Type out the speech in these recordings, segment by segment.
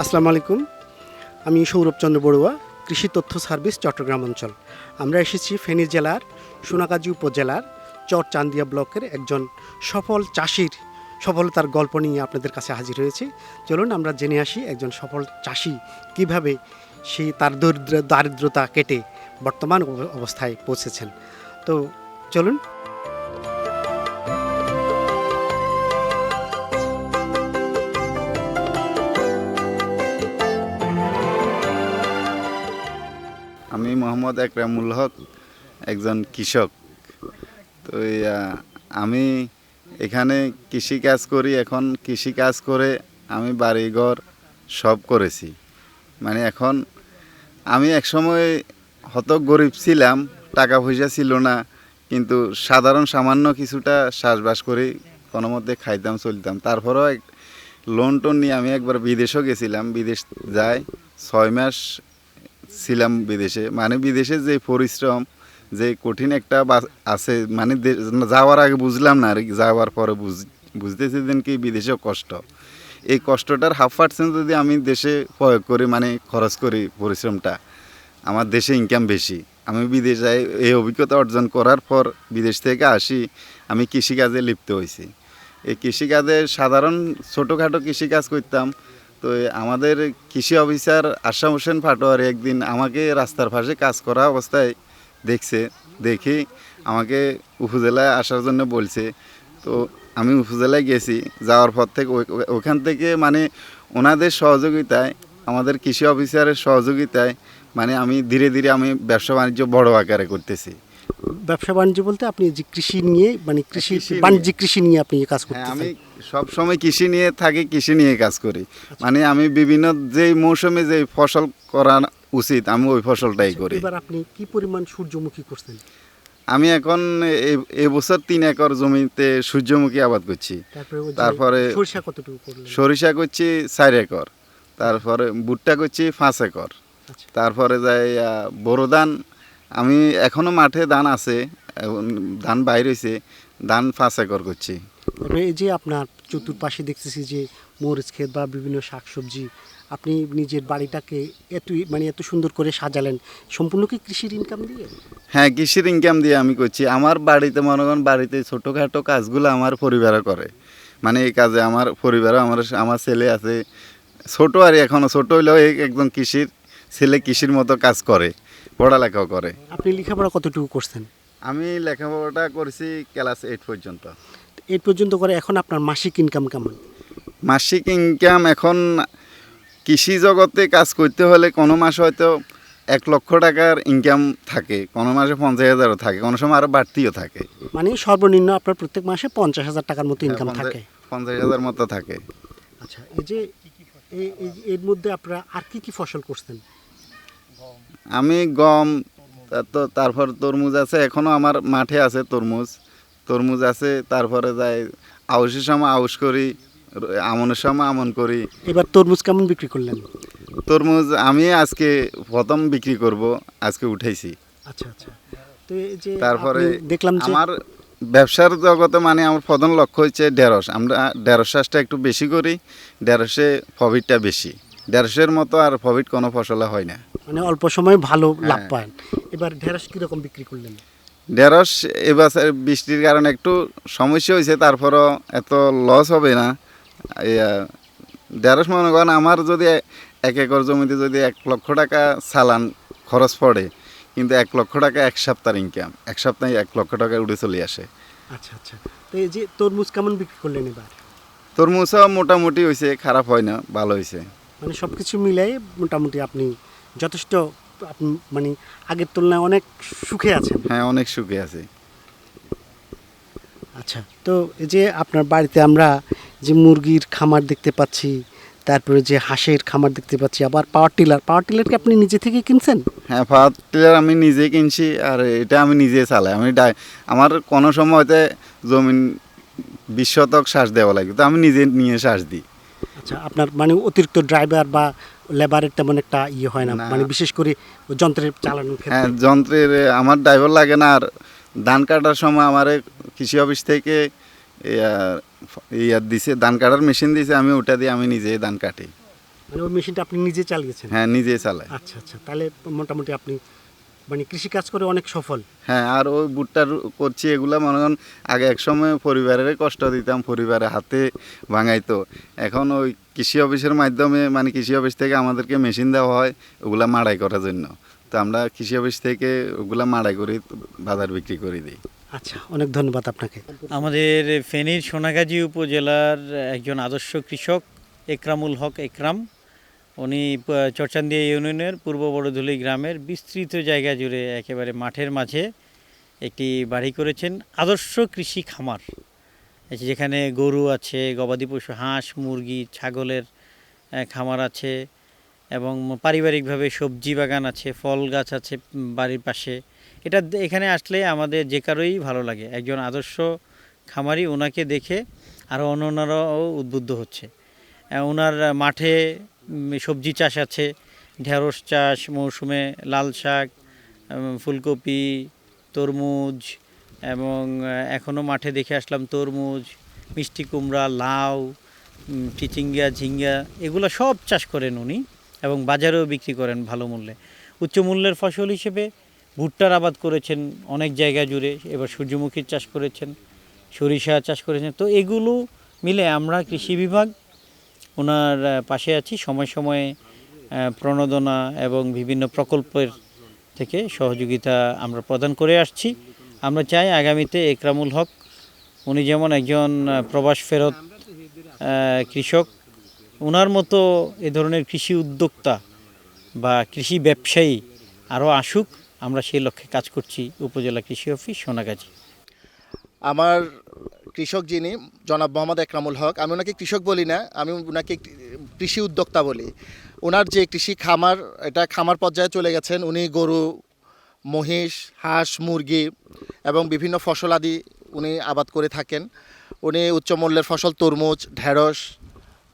আসসালামু আলাইকুম। আমি সৌরভ চন্দ্র বড়ুয়া, কৃষি তথ্য সার্ভিস, চট্টগ্রাম অঞ্চল। আমরা এসেছি ফেনী জেলার সোনাগাজী উপজেলার চরচান্দিয়া ব্লকের একজন সফল চাষির সফলতার গল্প নিয়ে আপনাদের কাছে হাজির হয়েছি। চলুন আমরা জেনে আসি একজন সফল চাষি কিভাবে সেই তার দারিদ্রতা কেটে বর্তমান অবস্থায় পৌঁছেছেন। তো চলুন। আমি মোহাম্মদ একরামুল হক, একজন কৃষক। তো আমি এখানে কৃষিকাজ করি। এখন কৃষিকাজ করে আমি বাড়িঘর সব করেছি। মানে এখন আমি একসময় হত গরিব ছিলাম, টাকা পয়সা ছিল না, কিন্তু সাধারণ সামান্য কিছুটা চাষবাস করে কোনো মধ্যে খাইতাম চলতাম। তারপরেও লোন টোন নিয়ে আমি একবার বিদেশও গেছিলাম। বিদেশ যাই 6 মাস ছিলাম বিদেশে। মানে বিদেশে যে পরিশ্রম, যে কঠিন একটা আছে, মানে যাওয়ার আগে বুঝলাম না, আর যাওয়ার পরে বুঝতেছি দিন কি বিদেশেও কষ্ট। এই কষ্টটার 1/2% যদি আমি দেশে প্রয়োগ করি, মানে খরচ করি পরিশ্রমটা, আমার দেশে ইনকাম বেশি। আমি বিদেশ যাই, এই অভিজ্ঞতা অর্জন করার পর বিদেশ থেকে আসি, আমি কৃষিকাজে লিপ্ত হয়েছি। এই কৃষিকাজে সাধারণ ছোটোখাটো কৃষিকাজ করতাম। তো আমাদের কৃষি অফিসার আশরাফ হোসেন পাটোয়ারি একদিন আমাকে রাস্তার পাশে কাজ করা অবস্থায় দেখি আমাকে উপজেলায় আসার জন্য বলছে। তো আমি উপজেলায় গেছি। যাওয়ার পর থেকে ওখান থেকে মানে ওনাদের সহযোগিতায়, আমাদের কৃষি অফিসারের সহযোগিতায়, মানে আমি ধীরে ধীরে আমি ব্যবসা বাণিজ্য বড় আকারে করতেছি। ব্যবসা বাণিজ্য বলতে আপনি যে কৃষি নিয়ে, মানে বাণিজ্যিক কৃষি নিয়ে আপনি কাজ করতেছেন? আমি সব সময় কৃষি নিয়ে থাকি, কৃষি নিয়ে কাজ করি। মানে আমি বিভিন্ন যেই মৌসুমে যে ফসল করা উচিত আমি ওই ফসলটাই করি। এবার আপনি কি পরিমাণ সূর্যমুখী করছেন? আমি এখন এবছর 3 একর জমিতে সূর্যমুখী আবাদ করছি। তারপরে সরিষা কতটুকু করলেন? সরিষা করছি 4 একর। তারপরে ভুট্টা করছি 5 একর। আচ্ছা। তারপরে যাই বোরো ধান। আমি এখনও মাঠে ধান আছে, ধান বাইর হয়েছে, ধান 5 একর করছি। এবার এই যে আপনার চতুর্পাশে দেখতেছি যে মরিচ ক্ষেত বা বিভিন্ন শাকসবজি, আপনি নিজের বাড়িটাকে এত সুন্দর করে সাজালেন, সম্পূর্ণ কি কৃষির ইনকাম দিয়ে? হ্যাঁ, কৃষির ইনকাম দিয়ে আমি করছি। আমার বাড়িতে মনে করেন, বাড়িতে ছোটোখাটো কাজগুলো আমার পরিবারে করে। মানে এই কাজে আমার পরিবারে আমার ছেলে আছে, ছোটো, আর এখনও ছোটো হইলেও একদম ছেলে কৃষির মতো কাজ করে, পড়ালেখাও করে। আপনি লেখাপড়া কতটুকু করছেন? আমি লেখাপড়াটা করেছি ক্লাস 8 পর্যন্ত। এই পর্যন্ত করে এখন আপনার মাসিক ইনকাম কেমন? মাসিক ইনকাম এখন কৃষি জগতে কাজ করতে হলে কোনো মাসে হয়তো 1 লক্ষ টাকার ইনকাম থাকে, কোনো মাসে 50,000ও থাকে, কোনো সময় আরও বাড়তিও থাকে। মানে সর্বনিম্ন আপনার প্রত্যেক মাসে 50,000 টাকার মতো ইনকাম থাকে? 50,000 মতো থাকে। আচ্ছা, এই যে এর মধ্যে আপনারা আর কি কি ফসল করছেন? আমি গম, তারপর তরমুজ আছে, এখনও আমার মাঠে আছে তরমুজ আছে। তারপরে যাই আউশের সময় আউশ করি, আমনের সময় আমন করি। এবার তরমুজ কেমন বিক্রি করলেন? তরমুজ আমি আজকে প্রথম বিক্রি করব, আজকে উঠাইছি। আচ্ছা আচ্ছা। তো এই যে তারপরে দেখলাম যে আমার ব্যবসার জগতে মানে আমার প্রধান লক্ষ্য হচ্ছে ঢেঁড়স। আমরা ঢেঁড়স চাষটা একটু বেশি করি, ঢেঁড়সে প্রফিটটা বেশি। ঢেঁড়সের মতো আর প্রফিট কোনো ফসলে হয় না। মানে অল্প সময় ভালো লাভ পান। এবার ঢেঁড়স কীরকম বিক্রি করলেন? ঢেঁড়স এবছর বৃষ্টির কারণে একটু সমস্যা হয়েছে, তারপরও এত লস হবে না। ঢেঁড়স মনে করেন আমার যদি 1 একর জমিতে যদি 1 লক্ষ টাকা চালান খরচ পড়ে, কিন্তু 1 লক্ষ টাকা 1 সপ্তাহের ইনকাম, 1 সপ্তাহে 1 লক্ষ টাকা উঠে চলে আসে। আচ্ছা আচ্ছা। তো এই যে তরমুজ কেমন বিক্রি করলেন এবার? তরমুজও মোটামুটি হয়েছে, খারাপ হয় না, ভালো হয়েছে। মানে সব কিছু মিলাই মোটামুটি আপনি যথেষ্ট, আপনি মানে আগের তুলনায় অনেক সুখে আছেন? হ্যাঁ, অনেক সুখে আছে। আচ্ছা, তো এই যে আপনার বাড়িতে আমরা যে মুরগির খামার দেখতে পাচ্ছি, তারপরে যে হাঁসের খামার দেখতে পাচ্ছি, আবার পাওয়ার টিলার কি আপনি নিজে থেকে কিনছেন? হ্যাঁ, পাওয়ার টিলার আমি নিজে কিনছি, আর এটা আমি নিজে চালাই। আমার কোনো সময় হয়তো জমিন 20 শতক চাষ দেওয়া লাগে, তো আমি নিজে নিয়ে চাষ দিই। আচ্ছা, আপনার মানে অতিরিক্ত ড্রাইভার বা লেবারের তেমন একটা ইয়ে হয় না, মানে বিশেষ করে যন্ত্রের চালানোর ক্ষেত্রে? হ্যাঁ, যন্ত্রের আমার ড্রাইভার লাগে না। আর ধান কাটার সময় আমার কৃষি অফিস থেকে দিছে, ধান কাটার মেশিন দিছে, আমি ওটা দিয়ে আমি নিজে ধান কাটি। মানে ওই মেশিনটা আপনি নিজে চালিয়েছেন? হ্যাঁ, নিজে চালাই। আচ্ছা আচ্ছা, তাহলে মোটামুটি আপনি মানে কৃষিকাজ করে অনেক সফল। হ্যাঁ, আর ওই ভুট্টা করছি এগুলা মনে করেন আগে এক সময় পরিবারের কষ্ট দিতাম, পরিবারে হাতে ভাঙাইতো। এখন ওই কৃষি অফিসের মাধ্যমে মানে কৃষি অফিস থেকে আমাদেরকে মেশিন দেওয়া হয় ওগুলা মাড়াই করার জন্য। তো আমরা কৃষি অফিস থেকে ওগুলা মাড়াই করে বাজার বিক্রি করে দিই। আচ্ছা, অনেক ধন্যবাদ আপনাকে। আমাদের ফেনীর সোনাগাজী উপজেলার একজন আদর্শ কৃষক একরামুল হক একরাম, উনি চরচান্দিয়া ইউনিয়নের পূর্ব বড়ধুলি গ্রামের বিস্তৃত জায়গা জুড়ে একেবারে মাঠের মাঝে একটি বাড়ি করেছেন, আদর্শ কৃষি খামার। যেখানে গরু আছে, গবাদি পশু, হাঁস মুরগি ছাগলের খামার আছে এবং পারিবারিকভাবে সবজি বাগান আছে, ফল গাছ আছে বাড়ির পাশে। এখানে আসলে আমাদের যে কারোই ভালো লাগে। একজন আদর্শ খামারি, ওনাকে দেখে আরও অন্যান্যরাও উদ্বুদ্ধ হচ্ছে। ওনার মাঠে সবজি চাষ আছে, ঢেঁড়স চাষ, মৌসুমে লাল শাক, ফুলকপি, তরমুজ, এবং এখনও মাঠে দেখে আসলাম তরমুজ, মিষ্টি কুমড়া, লাউ, চিচিঙ্গা, ঝিঙ্গা, এগুলো সব চাষ করেন উনি এবং বাজারেও বিক্রি করেন ভালো মূল্যে। উচ্চ মূল্যের ফসল হিসেবে ভুট্টার আবাদ করেছেন অনেক জায়গা জুড়ে, এবার সূর্যমুখীর চাষ করেছেন, সরিষা চাষ করেছেন। তো এগুলো মিলে আমরা কৃষি বিভাগ ওনার পাশে আছি, সময় সময়ে প্রণোদনা এবং বিভিন্ন প্রকল্পের থেকে সহযোগিতা আমরা প্রদান করে আসছি। আমরা চাই আগামীতে একরামুল হক উনি যেমন একজন প্রবাস ফেরত কৃষক, ওনার মতো এ ধরনের কৃষি উদ্যোক্তা বা কৃষি ব্যবসায়ী আরও আসুক। আমরা সেই লক্ষ্যে কাজ করছি উপজেলা কৃষি অফিস সোনাগাজী। আমার কৃষক যিনি জনাব মোহাম্মদ একরামুল হক, আমি ওনাকে কৃষক বলি না, আমি ওনাকে কৃষি উদ্যোক্তা বলি। ওনার যে কৃষি খামার, এটা খামার পর্যায়ে চলে গেছেন। উনি গরু, মহিষ, হাঁস, মুরগি এবং বিভিন্ন ফসলাদি উনি আবাদ করে থাকেন। উনি উচ্চমূল্যের ফসল তরমুজ, ঢেঁড়স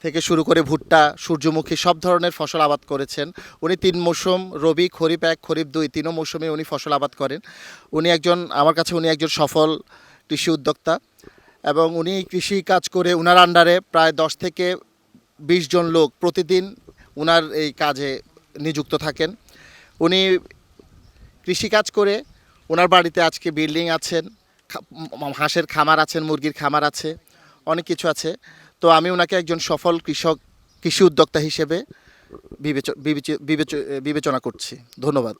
থেকে শুরু করে ভুট্টা, সূর্যমুখী সব ধরনের ফসল আবাদ করেছেন। উনি 3 মৌসুম, রবি, খরিফ 1, খরিফ 2, 3 মৌসুমে উনি ফসল আবাদ করেন। আমার কাছে উনি একজন সফল কৃষি উদ্যোক্তা এবং উনি কৃষি কাজ করে ওনার আন্ডারে প্রায় 10 থেকে 20 জন লোক প্রতিদিন ওনার এই কাজে নিযুক্ত থাকেন। উনি কৃষিকাজ করে ওনার বাড়িতে আজকে বিল্ডিং আছেন, হাঁসের খামার আছেন, মুরগির খামার আছে, অনেক কিছু আছে। তো আমি ওনাকে একজন সফল কৃষি উদ্যোক্তা হিসেবে বিবেচনা করছি। ধন্যবাদ।